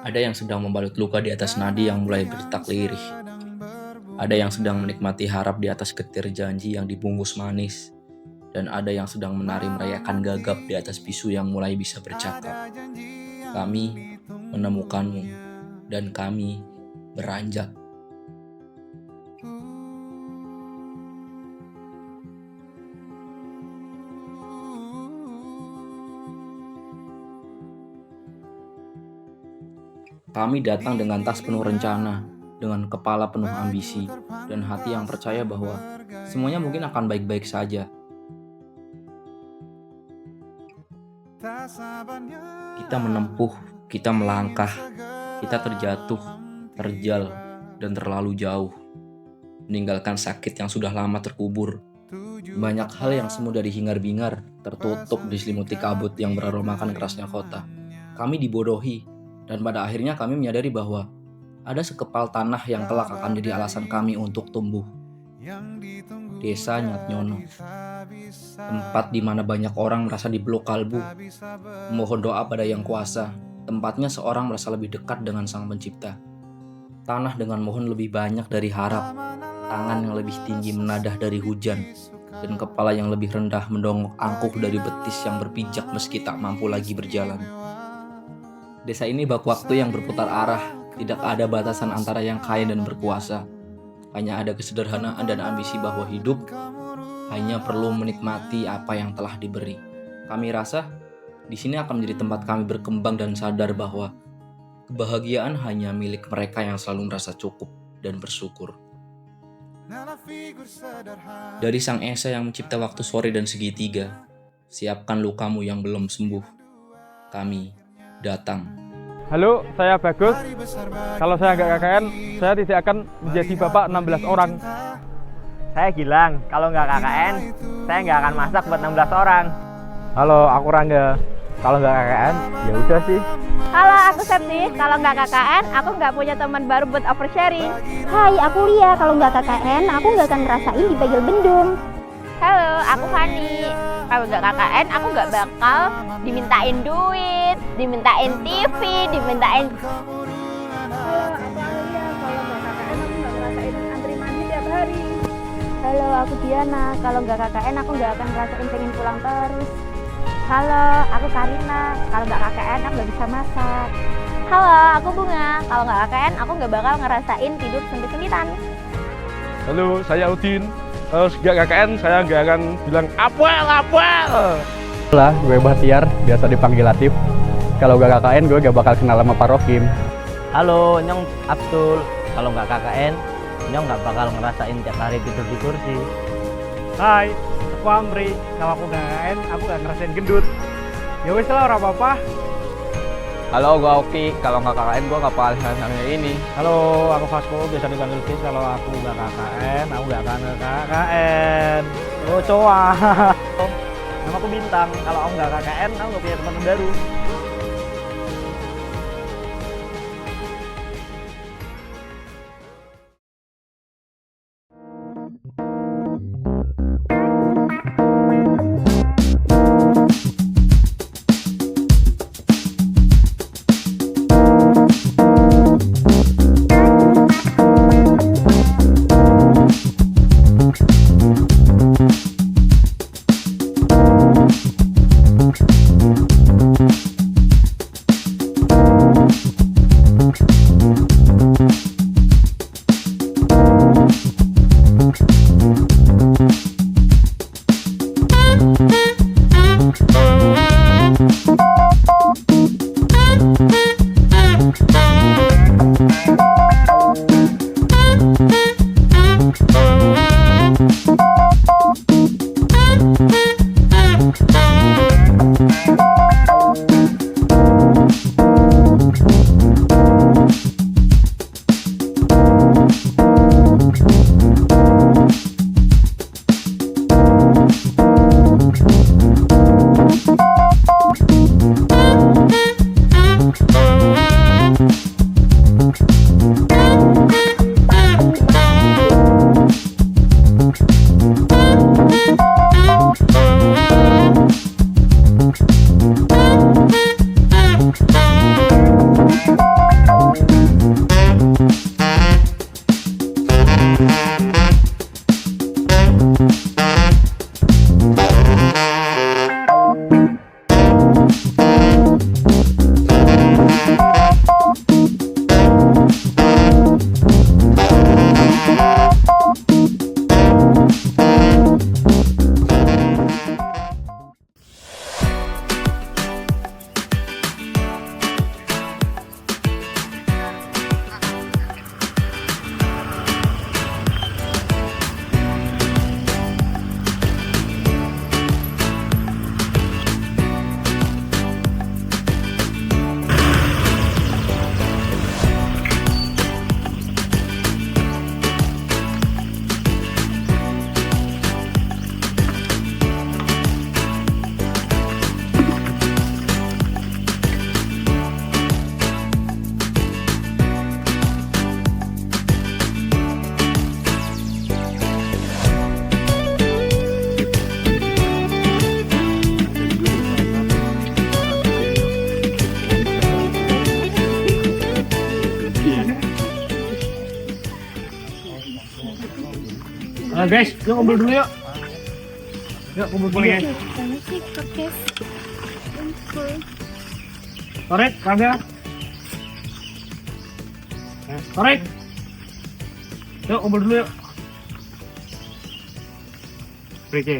Ada yang sedang membalut luka di atas nadi yang mulai berdetak lirih. Ada yang sedang menikmati harap di atas getir janji yang dibungkus manis. Dan ada yang sedang menari merayakan gagap di atas bisu yang mulai bisa bercakap. Kami menemukanmu dan kami beranjak. Kami datang dengan tas penuh rencana, dengan kepala penuh ambisi, dan hati yang percaya bahwa semuanya mungkin akan baik-baik saja. Kita menempuh, kita melangkah, kita terjatuh, terjal, dan terlalu jauh. Meninggalkan sakit yang sudah lama terkubur. Banyak hal yang semu dari hingar-bingar, tertutup diselimuti kabut yang beraromakan kerasnya kota. Kami dibodohi. Dan pada akhirnya kami menyadari bahwa ada sekepal tanah yang kelak akan jadi alasan kami untuk tumbuh. Desa Nyatnyono, tempat di mana banyak orang merasa dipeluk kalbu, mohon doa pada Yang Kuasa, tempatnya seorang merasa lebih dekat dengan Sang Pencipta. Tanah dengan mohon lebih banyak dari harap, tangan yang lebih tinggi menadah dari hujan, dan kepala yang lebih rendah mendongok angkuh dari betis yang berpijak meski tak mampu lagi berjalan. Desa ini bak waktu yang berputar arah, tidak ada batasan antara yang kaya dan berkuasa. Hanya ada kesederhanaan dan ambisi bahwa hidup hanya perlu menikmati apa yang telah diberi. Kami rasa di sini akan menjadi tempat kami berkembang dan sadar bahwa kebahagiaan hanya milik mereka yang selalu merasa cukup dan bersyukur. Dari Sang Esa yang mencipta waktu sore dan segitiga, siapkan lukamu yang belum sembuh. Kami datang. Halo, saya Bagus. Kalau saya nggak KKN, saya tidak akan menjadi bapak 16 orang. Saya Gilang. Kalau nggak KKN, saya nggak akan masak buat 16 orang. Halo, aku Rangga. Kalau nggak KKN, ya udah sih. Halo, aku Septi. Kalau nggak KKN, aku nggak punya teman baru buat oversharing. Hai, aku Lia. Kalau nggak KKN, aku nggak akan ngerasain dipegel bendung. Halo, aku Fani. Kalau nggak KKN, aku nggak bakal dimintain duit, dimintain TV, dimintain. Halo, aku Alia. Kalau nggak KKN, aku nggak ngerasain antri mandi tiap hari. Halo, aku Diana. Kalau nggak KKN, aku nggak akan ngerasain pengen pulang terus. Halo, aku Karina. Kalau nggak KKN, aku nggak bisa masak. Halo, aku Bunga. Kalau nggak KKN, aku nggak bakal ngerasain tidur sempit-sempitan. Halo, saya Udin. Kalau nggak KKN, saya nggak akan bilang apel. Lah, gue Bahtiar, biasa dipanggil Latif. Kalau nggak KKN, gue gak bakal kenal sama Pak Rokim. Halo, Nyong Abdul. Kalau nggak KKN, Nyong nggak bakal ngerasain tiap hari tidur di kursi. Hai, aku Amri. Kalau aku nggak KKN, aku nggak ngerasain gendut. Ya wes lah, orang apa-apa. Halo, gue Oki. Kalau nggak KKN, gue gak bakal namanya ini. Halo, aku Vasco. Biasa dipanggil Fis. Kalau aku nggak KKN, aku nggak akan KKN. Oh, coa. Nama aku Bintang. Kalau aku nggak KKN, aku nggak punya teman baru. Nah guys, yuk kumpul dulu yuk. Yuk kumpul dulu ya. Banyak sih podcast. Korek, kagak? Korek. Yuk kumpul dulu yuk.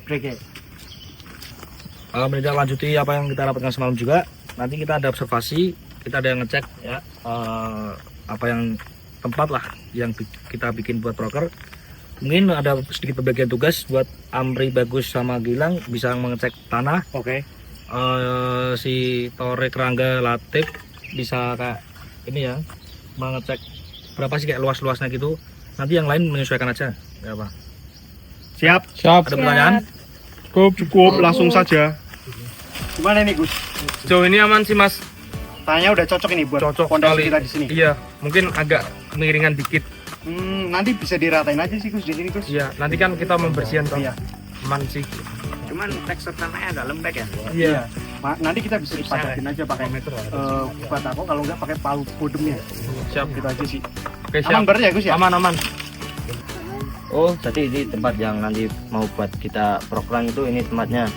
Krike. Menjak lanjuti apa yang kita dapatkan semalam juga. Nanti kita ada observasi, kita ada yang ngecek ya apa yang tempat lah yang kita bikin buat proker. Mungkin ada sedikit pembagian tugas buat Amri, Bagus sama Gilang bisa mengecek tanah. Oke. Si Torek, Rangga, Latif bisa kayak ini ya, mengecek berapa sih kayak luas-luasnya gitu. Nanti yang lain menyesuaikan aja. Ya apa? Siap. Ada pertanyaan? Cukup, langsung saja. Gimana nih Gus? Sejauh ini aman sih Mas. Tanya udah cocok ini buat Cocok fondasi sekali. kita di sini. Iya, mungkin agak miringan dikit. Nanti bisa diratain aja sih Gus di sini Gus. Iya, nanti kan kita membersihkan toh. Iya. Aman sih. Cuman tekstur tanahnya agak lembek ya. Iya. Nanti kita bisa dipadakin aja pakai batako, kalau nggak pakai palu bodemnya. Siap. Gitu aja sih. Oke, siap. Aman berarti ya Gus ya? Aman. Oh, jadi ini tempat yang nanti mau buat kita program itu ini tempatnya.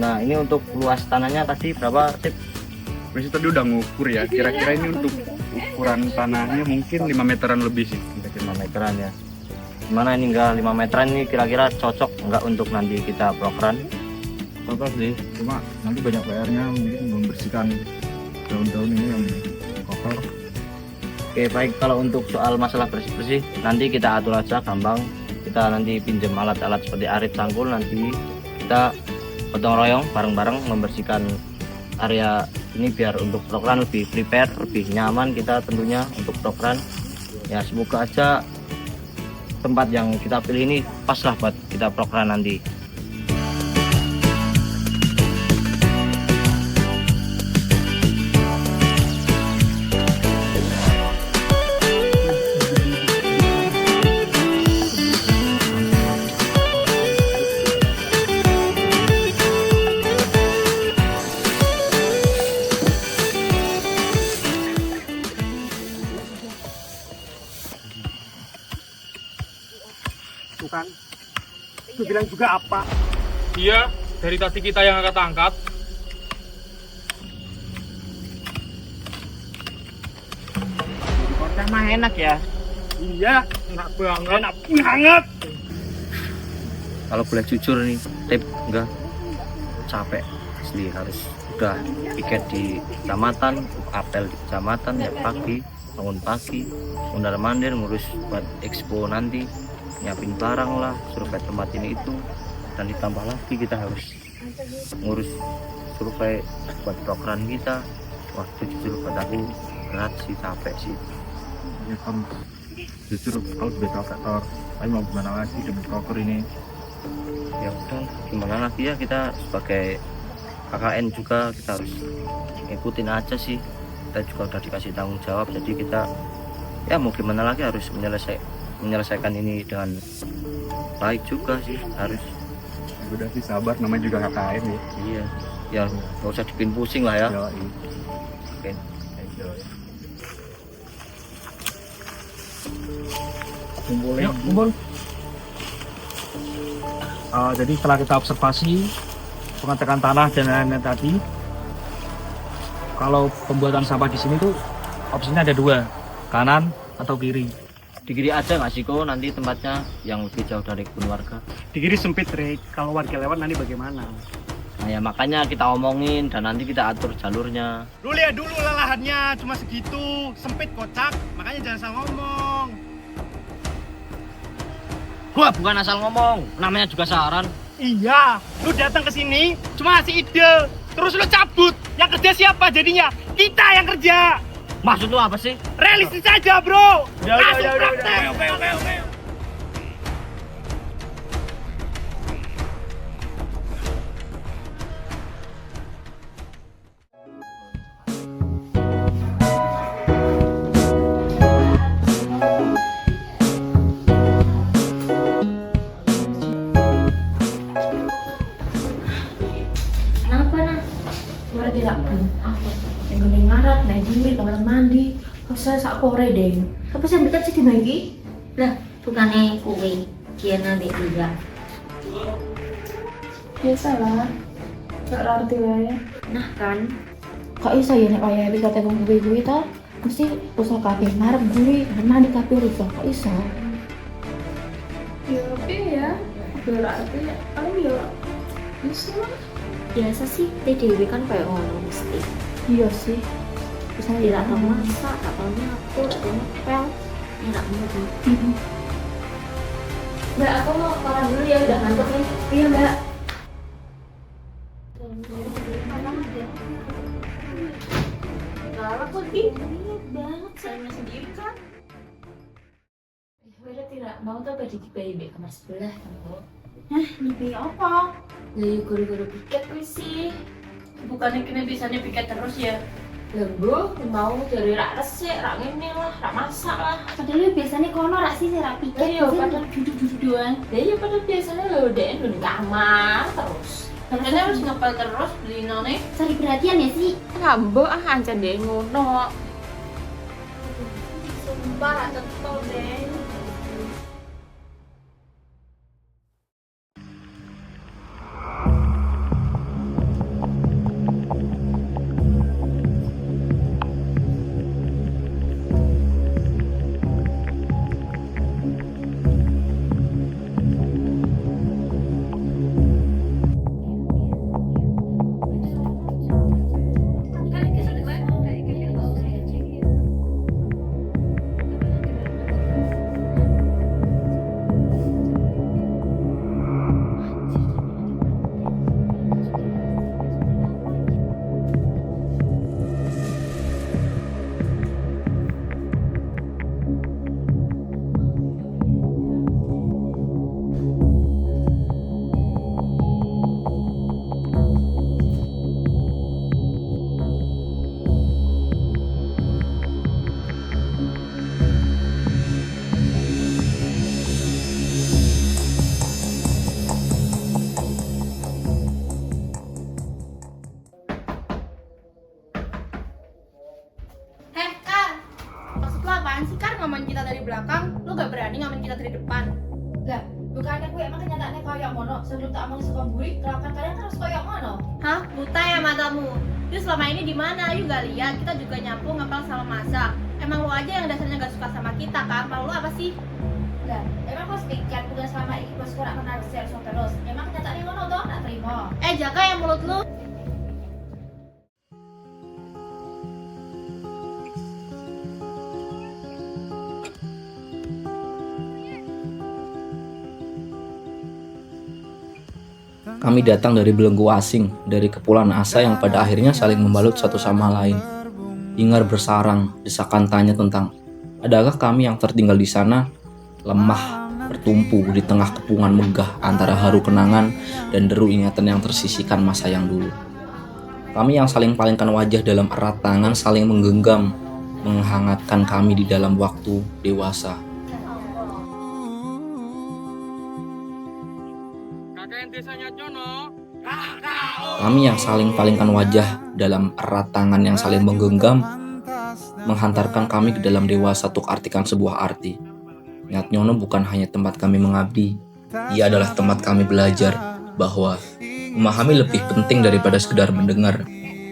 Nah, ini untuk luas tanahnya tadi berapa, Tip? Polisi tadi udah ngukur ya, kira-kira ini untuk ukuran tanahnya mungkin 5 meteran lebih sih. 5 meteran ya. Gimana ini enggak 5 meteran ini kira-kira cocok enggak untuk nanti kita program? Cocok sih, cuma nanti banyak PR-nya mungkin membersihkan daun-daun ini yang kotor. Oke, baik, kalau untuk soal masalah bersih-bersih nanti kita atur aja gampang. Kita nanti pinjam alat-alat seperti arit, cangkul, nanti kita gotong royong bareng-bareng membersihkan area ini biar untuk program lebih prepare, lebih nyaman kita tentunya untuk program. Ya semoga aja tempat yang kita pilih ini pas lah buat kita program nanti. Tuh kan. Itu bilang juga apa? Iya, dari tadi kita yang angkat-angkat. Kocak mah enak ya. Iya, Enak banget. enak banget. Kalau boleh jujur nih, Tip, enggak capek asli, harus udah piket di kecamatan, apel di kecamatan ya pagi, bangun pagi, mondar mandir ngurus buat expo nanti, nyiapin barang lah, survei tempat ini itu, dan ditambah lagi kita harus ngurus survei buat program kita. Wah, jujur buat aku berat sih, capek sih. Ya kan, jujur kalau sudah capek tor, tapi mau gimana lagi demi proker ini. Ya udah, gimana lagi ya, kita sebagai KKN juga kita harus ngikutin aja sih. Kita juga udah dikasih tanggung jawab, jadi kita ya mau gimana lagi harus menyelesaikan ini dengan baik juga sih, harus. Udah sih sabar, namanya juga KKN ya. Iya, ya nggak usah dibikin pusing lah ya. Oke. Yuk, kumpul. Jadi setelah kita observasi pengecekan tanah dan lain-lain tadi, kalau pembuatan sampah di sini tuh opsinya ada dua, kanan atau kiri. Di kiri aja nggak sih kok nanti tempatnya yang lebih jauh dari kebun warga. Di kiri sempit, Rek. Kalau warga lewat nanti bagaimana? Nah ya makanya kita omongin dan nanti kita atur jalurnya. Lu lihat dulu lah lahannya, cuma segitu, sempit kocak, makanya jangan salah ngomong. Gua bukan asal ngomong, namanya juga saran. Iya, lu datang ke sini cuma ngasih ide, terus lu cabut. Yang kerja siapa jadinya? Kita yang kerja. Maksud lu apa sih? Realistis aja, bro. Langsung praktek. Oke. Kenapa nah? Suara tidak pun. Apa? Yang gini ngarat, naik gini, kamar mandi. Masa sak kore deh. Apa sih ambil sih dibagi? Lah, Bukannya kue, Diana Mbak Dia. Biasalah. Gak arti wae. Nah kan, kok iso ya nek wayahe wis kate wong kuwi to? Mesti usul kabeh marep gue, karena di kabeh rusuh kok iso. Ya oke ya. Berarti paling ya bisa lah. Biasa sih, TDW kan kayak ngono mesti. Iya sih. Bisa tidak tahu masak, tak tahu nyapu, tak tahu ngepel. Enak banget. Mbak, aku mau makan dulu ya, udah ngantuk nih. Iya Mbak. Kalau aku lihat banget sayangnya sendiri kan. Udah tidak mau tuh bagi bayi kamar sebelah kamu. Mimpi apa? Lah guru-guru piket kuwi sih. Bukannya kena bisanya piket terus ya? Lembur mau dari rak resik, rak ngene lah, rak masak lah. Padahal biasanya kono rak sih rak piket. Iya, padahal duduk-duduk doang. Ya padahal biasanya lo dek di kamar terus. Katanya harus ngepel terus beli none. Cari perhatian ya sih. Ngambek ancen deh ngono. Sumpah tetep deh. Apaan sih kan ngamen kita dari belakang, lu gak berani ngamen kita dari depan. Lah, bukannya gue emang kenyataannya kayak mono. Sebelum tak omong suka buri, kelakuan kalian harus kayak mono. Hah? Buta ya matamu? Lu selama ini di mana? Lu gak lihat kita juga nyapu ngepel sama masak. Emang lu aja yang dasarnya gak suka sama kita kan? Malu lu apa sih? Lah, emang bos pikir bukan selama ini bos kurang menaruh serius terus. Emang kenyataannya mono toh, tak terima. Jaga yang mulut lu. Kami datang dari belenggu asing, dari kepulauan asa yang pada akhirnya saling membalut satu sama lain. Hingar bersarang, desakan tanya tentang, adakah kami yang tertinggal di sana? Lemah, bertumpu di tengah kepungan megah antara haru kenangan dan deru ingatan yang tersisihkan masa yang dulu. Kami yang saling palingkan wajah dalam erat tangan saling menggenggam, menghangatkan kami di dalam waktu dewasa. Kami yang saling palingkan wajah dalam erat tangan yang saling menggenggam, menghantarkan kami ke dalam dewasa untuk artikan sebuah arti. Nyat Nyono bukan hanya tempat kami mengabdi, ia adalah tempat kami belajar bahwa memahami lebih penting daripada sekedar mendengar,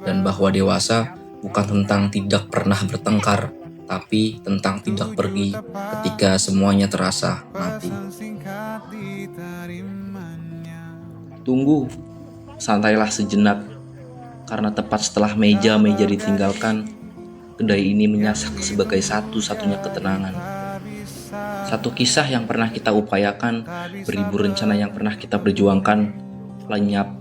dan bahwa dewasa bukan tentang tidak pernah bertengkar, tapi tentang tidak pergi ketika semuanya terasa mati. Tunggu, santailah sejenak, karena tepat setelah meja-meja ditinggalkan, kedai ini menyasak sebagai satu-satunya ketenangan. Satu kisah yang pernah kita upayakan, beribu rencana yang pernah kita perjuangkan, lenyap.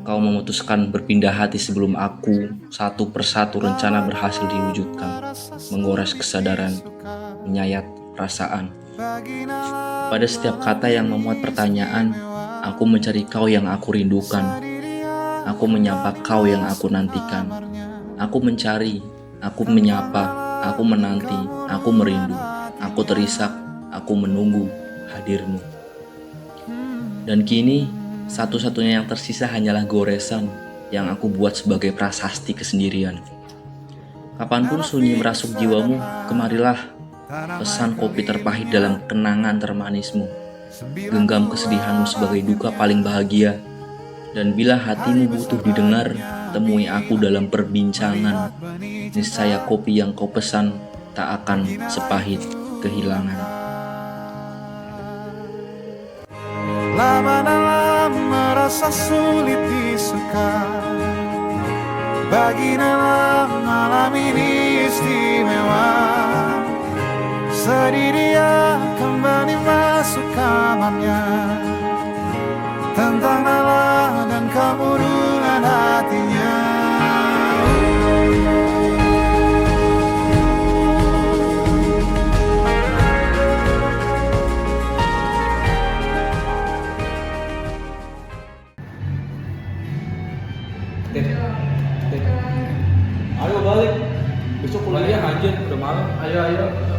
Kau memutuskan berpindah hati sebelum aku, satu persatu rencana berhasil diwujudkan, menggores kesadaran, menyayat perasaan. Pada setiap kata yang memuat pertanyaan, aku mencari kau yang aku rindukan. Aku menyapa kau yang aku nantikan. Aku mencari, aku menyapa, aku menanti, aku merindu. Aku terisak, aku menunggu hadirmu. Dan kini, satu-satunya yang tersisa hanyalah goresan yang aku buat sebagai prasasti kesendirian. Kapanpun sunyi merasuk jiwamu, kemarilah. Pesan kopi terpahit dalam kenangan termanismu, genggam kesedihanmu sebagai duka paling bahagia. Dan bila hatimu butuh didengar, temui aku dalam perbincangan. Niscaya kopi yang kau pesan tak akan sepahit kehilangan. Lama-lama merasa sulit disuka, bagilah malam ini istimewa. Sedih dia kembali masuk kamarnya, tentang lelah dan kemurungan hatinya. Ayo balik. Besok kuliah anjir, udah malam. Ayo.